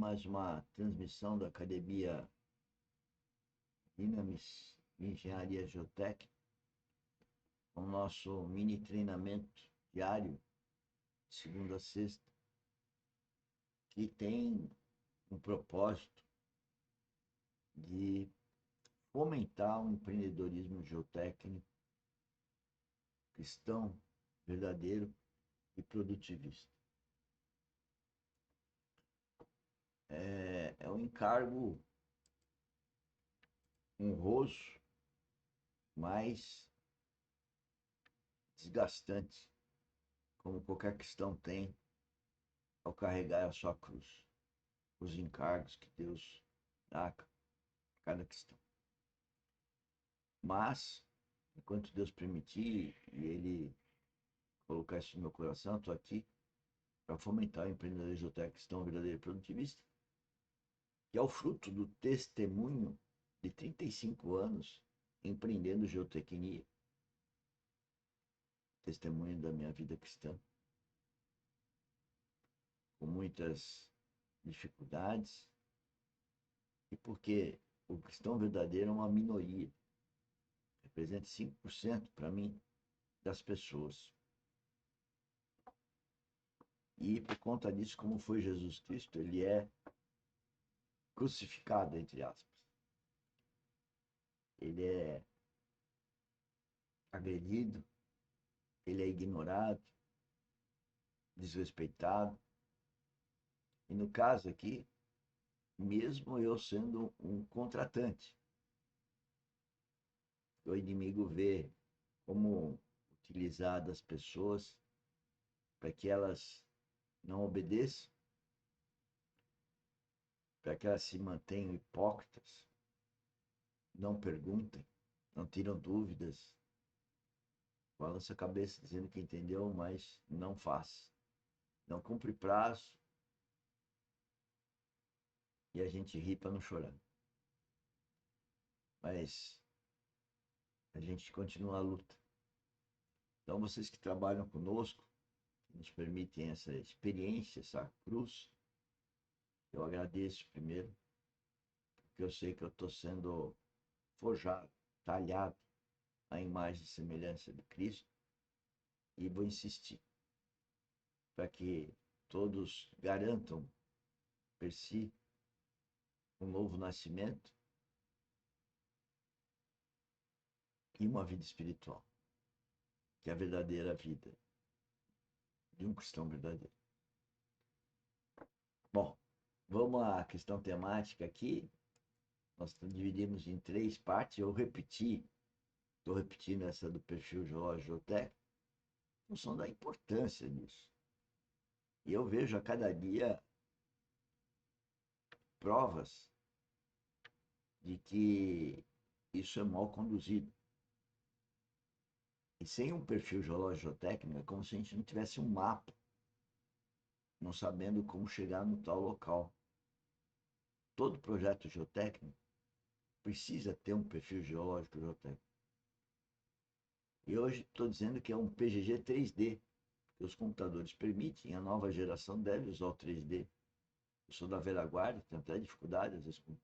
mais uma transmissão da Academia Dinamis de Engenharia Geotécnica, com o nosso mini treinamento diário, de segunda a sexta, que tem um propósito de fomentar o empreendedorismo geotécnico cristão, verdadeiro e produtivista. É um encargo honroso, mas desgastante, como qualquer cristão tem ao carregar a sua cruz, os encargos que Deus dá a cada cristão. Mas, enquanto Deus permitir e Ele colocar isso no meu coração, estou aqui para fomentar o empreendedorismo geotécnico cristão verdadeiro e produtivista, que é o fruto do testemunho de 35 anos empreendendo geotecnia, testemunho da minha vida cristã, com muitas dificuldades, e porque o cristão verdadeiro é uma minoria, representa 5% para mim das pessoas. E por conta disso, como foi Jesus Cristo, ele é crucificado, entre aspas. Ele é agredido, ele é ignorado, desrespeitado. E no caso aqui, mesmo eu sendo um contratante, o inimigo vê como utilizar das pessoas para que elas não obedeçam, para que elas se mantenham hipócritas, não perguntem, não tiram dúvidas, balança a cabeça dizendo que entendeu, mas não faz. Não cumpre prazo e a gente ri para não chorar. Mas a gente continua a luta. Então vocês que trabalham conosco, que nos permitem essa experiência, essa cruz, eu agradeço primeiro, porque eu sei que eu estou sendo forjado, talhado à imagem e semelhança de Cristo, e vou insistir para que todos garantam per si um novo nascimento e uma vida espiritual, que é a verdadeira vida de um cristão verdadeiro. Bom, vamos à questão temática aqui. Nós dividimos em 3 partes. Eu estou repetindo essa do perfil geológico geotécnico, em função da importância disso. E eu vejo a cada dia provas de que isso é mal conduzido. E sem um perfil geológico geotécnico, é como se a gente não tivesse um mapa, não sabendo como chegar no tal local. Todo projeto geotécnico precisa ter um perfil geológico geotécnico. E hoje estou dizendo que é um PGG 3D, que os computadores permitem, a nova geração deve usar o 3D. Eu sou da velha guarda, tenho até dificuldade às vezes com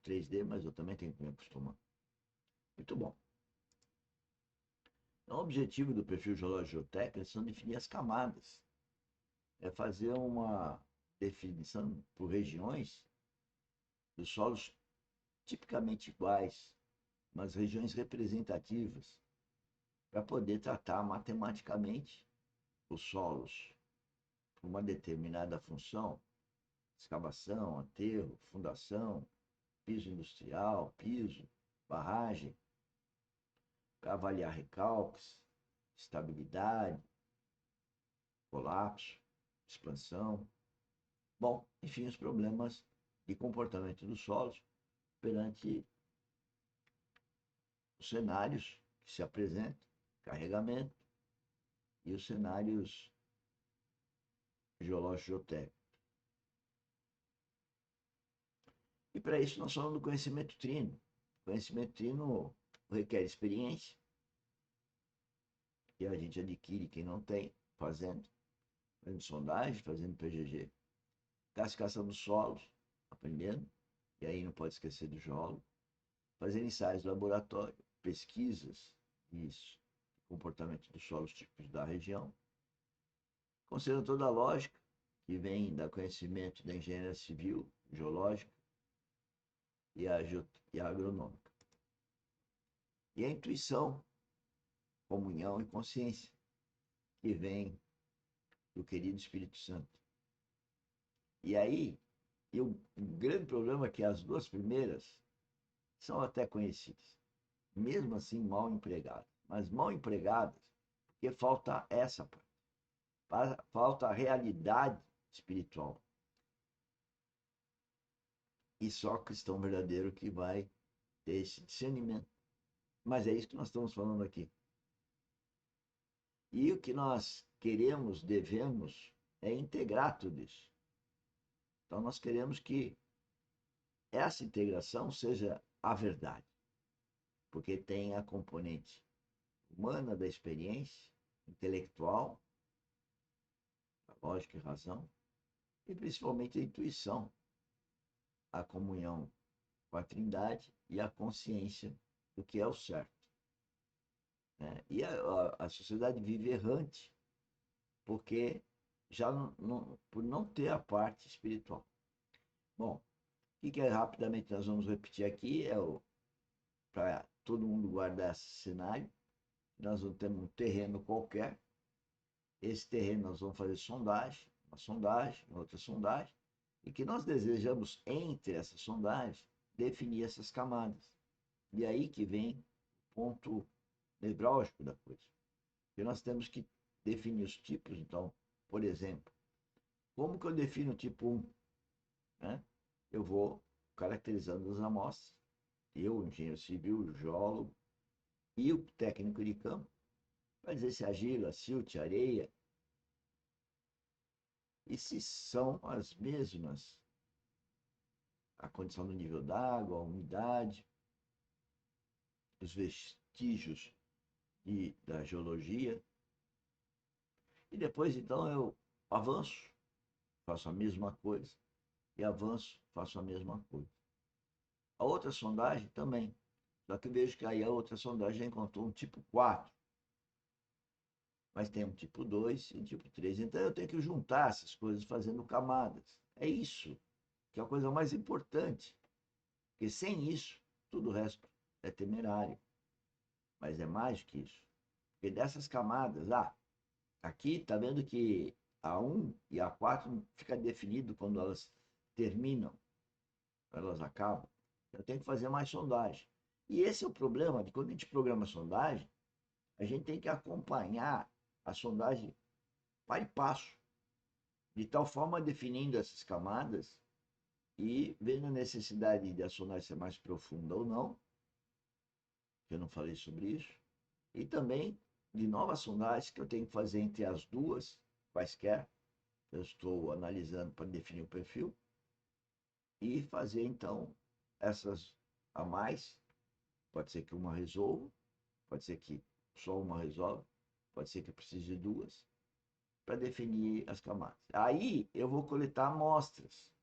3D, mas eu também tenho que me acostumar. Muito bom. Então, o objetivo do perfil geológico geotécnico são definir as camadas. É fazer uma definição por regiões dos solos tipicamente iguais, mas regiões representativas, para poder tratar matematicamente os solos por uma determinada função, escavação, aterro, fundação, piso industrial, piso, barragem, para avaliar recalques, estabilidade, colapso, expansão. Bom, enfim, os problemas de comportamento dos solos perante os cenários que se apresentam, carregamento, e os cenários geológicos geotécnicos. E para isso nós falamos do conhecimento trino. O conhecimento trino requer experiência, que a gente adquire quem não tem, fazendo sondagem, fazendo PGG. classificação dos solos, aprendendo, e aí não pode esquecer do geólogo, fazer ensaios de laboratório, pesquisas de comportamento dos solos típicos da região, considerando toda a lógica que vem do conhecimento da engenharia civil, geológica e a agronômica. E a intuição, comunhão e consciência, que vem do querido Espírito Santo. E aí, o grande problema é que as duas primeiras são até conhecidas, mesmo assim mal empregadas. Mas mal empregadas porque falta essa parte, falta a realidade espiritual. E só o cristão verdadeiro que vai ter esse discernimento. Mas é isso que nós estamos falando aqui. E o que nós queremos, devemos, é integrar tudo isso. Então nós queremos que essa integração seja a verdade, porque tem a componente humana da experiência, intelectual, a lógica e razão, e principalmente a intuição, a comunhão com a Trindade e a consciência do que é o certo. Né? E a sociedade vive errante, porque já por não ter a parte espiritual. Bom, o que rapidamente nós vamos repetir aqui é para todo mundo guardar esse cenário. Nós vamos ter um terreno qualquer. Esse terreno nós vamos fazer sondagem, uma sondagem, outra sondagem, e que nós desejamos, entre essas sondagens, definir essas camadas. E aí que vem o ponto nevrálgico da coisa. Porque nós temos que definir os tipos, então, por exemplo, como que eu defino o tipo 1? Né? Eu vou caracterizando as amostras, eu, engenheiro civil, o geólogo e o técnico de campo, para dizer se argila, silt, areia, e se são as mesmas, a condição do nível d'água, a umidade, os vestígios da geologia. E depois, então, eu avanço, faço a mesma coisa, e avanço, faço a mesma coisa. A outra sondagem também, só que vejo que aí a outra sondagem já encontrou um tipo 4, mas tem um tipo 2 e um tipo 3. Então eu tenho que juntar essas coisas fazendo camadas. É isso que é a coisa mais importante, porque sem isso, tudo o resto é temerário. Mas é mais que isso. Porque dessas camadas, aqui está vendo que a 1 e a 4 fica definido quando elas terminam, elas acabam. Eu tenho que fazer mais sondagem. E esse é o problema de quando a gente programa sondagem, a gente tem que acompanhar a sondagem para e passo, de tal forma definindo essas camadas e vendo a necessidade de a sondagem ser mais profunda ou não, que eu não falei sobre isso, e também de novas sondagens que eu tenho que fazer entre as duas, quaisquer, eu estou analisando para definir o perfil, e fazer então essas a mais. Pode ser que uma resolva, pode ser que só uma resolve, pode ser que eu precise de duas, para definir as camadas. Aí eu vou coletar amostras.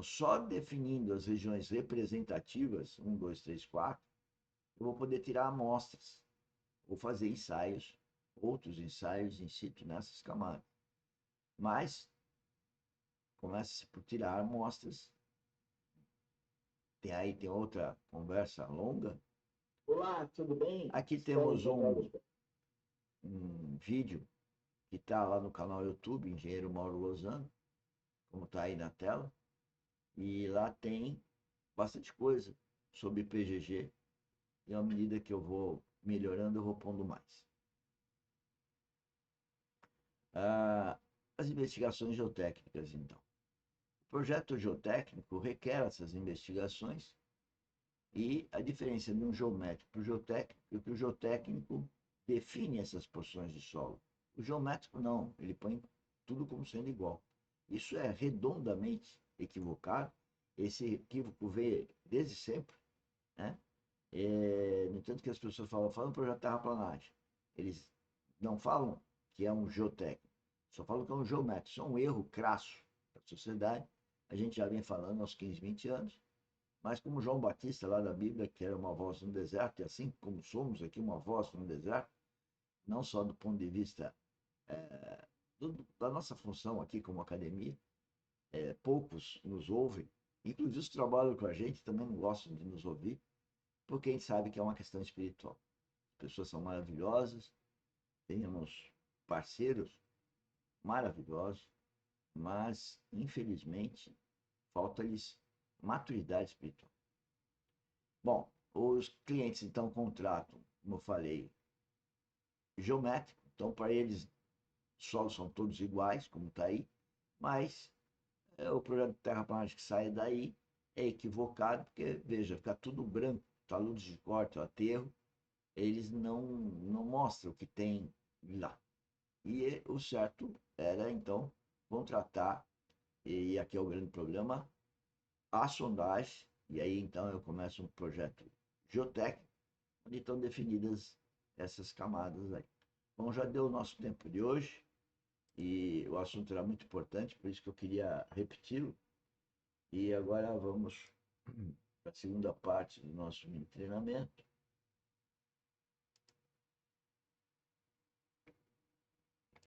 Só definindo as regiões representativas, 1, 2, 3, 4, eu vou poder tirar amostras. Vou fazer ensaios, outros ensaios in situ nessas camadas. Mas, começa-se por tirar amostras. Tem outra conversa longa. Olá, tudo bem? Aqui temos um vídeo que está lá no canal YouTube, Engenheiro Mauro Lozano, como está aí na tela. E lá tem bastante coisa sobre PGG. E à medida que eu vou melhorando, eu vou pondo mais. As investigações geotécnicas, então. O projeto geotécnico requer essas investigações e a diferença de um geométrico para o geotécnico é que o geotécnico define essas porções de solo. O geométrico não, ele põe tudo como sendo igual. Isso é redondamente equivocado. Esse equívoco veio desde sempre, né? No entanto que as pessoas falam projeto terraplanagem. Eles não falam que é um geotécnico, só falam que é um geométrico. Isso é um erro crasso da sociedade a gente já vem falando há uns 15, 20 anos, mas como João Batista lá da Bíblia, que era uma voz no deserto, e assim como somos aqui uma voz no deserto, não só do ponto de vista da nossa função aqui como academia, poucos nos ouvem, inclusive os que trabalham com a gente também não gostam de nos ouvir, porque a gente sabe que é uma questão espiritual. As pessoas são maravilhosas, temos parceiros maravilhosos, mas, infelizmente, falta-lhes maturidade espiritual. Bom, os clientes então contratam, como eu falei, geométrico, então para eles os solos são todos iguais, como está aí, mas o projeto de terraplanagem que sai daí é equivocado, porque, veja, fica tudo branco, taludes de corte, o aterro, eles não mostram o que tem lá. E o certo era, então, contratar, e aqui é o grande problema, a sondagem, e aí então eu começo um projeto geotécnico, onde estão definidas essas camadas aí. Bom, já deu o nosso tempo de hoje, e o assunto era muito importante, por isso que eu queria repeti-lo. E agora vamos para a segunda parte do nosso mini treinamento,